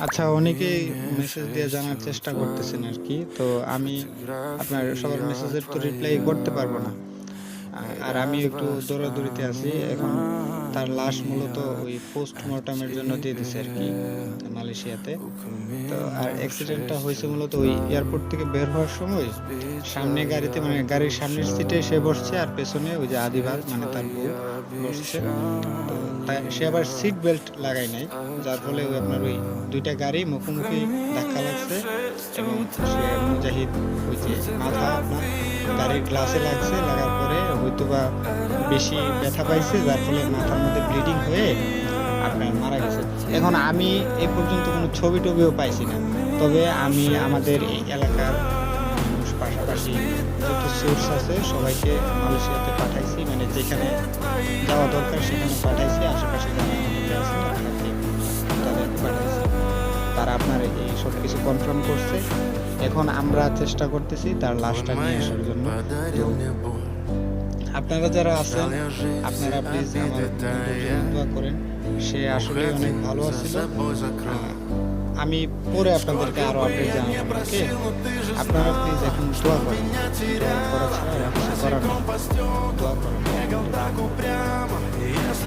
আচ্ছা, অনেকেই মেসেজ দিয়ে জানার চেষ্টা করতেছেন আরকি। তো আমি আপনার সবার মেসেজের তো রিপ্লাই করতে পারব না। আর আমিও একটু দৌড়াদৌড়িতে আছি। এখন তার লাশ মূলত ওই পোস্টমর্টম এর জন্য দিয়ে দিছে আরকি মালয়েশিয়াতে। তো আর অ্যাক্সিডেন্টটা হইছে মূলত ওই এয়ারপোর্ট থেকে বের হওয়ার সময় সামনে গাড়িতে মানে গাড়ির সামনের সিটে সে বসছে আর পেছনে ওই যে আদিবাল মানে তার বউ বসছে। তো সে আবার সিট বেল্ট লাগায় নাই। যার ফলে ওই আপনার ওই ২ টা গাড়ি মুখোমুখি ধাক্কা লাগছে এবং সে মুজাহিদ ওই যে মাথা আপনার গাড়ির গ্লাসে লাগছে। লাগার পরে হয়তোবা বেশি ব্যথা পাইছে যার ফলে মাথার মধ্যে ব্লিডিং হয়ে আপনার মারা গেছে। এখন আমি এ পর্যন্ত কোনো ছবি-টবিও পাইছি না। তবে আমি আমাদের এই এলাকার মানুষ পাশাপাশি যত সোর্স আছে সবাইকে মালয়েশিয়াতে পাঠাইছি। মানে যেখানে যাওয়া দরকার সেখানে পাঠাইছি। আশেপাশে যারা অনেকে আছে তাদেরকে পাঠাইছি। তারা আপনার এই সবকিছু কনফার্ম করছে। এখন আমরা চেষ্টা করতেছি তার লাশটা নিয়ে আসার জন্য। তো আপনারা যারা আছেন, আপনারা প্লিজ আমার বন্ধুর জন্য দোয়া করেন। সে আসলেই অনেক ভালো আছিল। আ আমি পরে আপনাদেরকে আরো আপডেট জানাবো। ওকে? আপনারা প্লিজ এখন দোয়া করেন। দোয়া করা ছাড়া আর কিছু করার নেই। দোয়া করেন।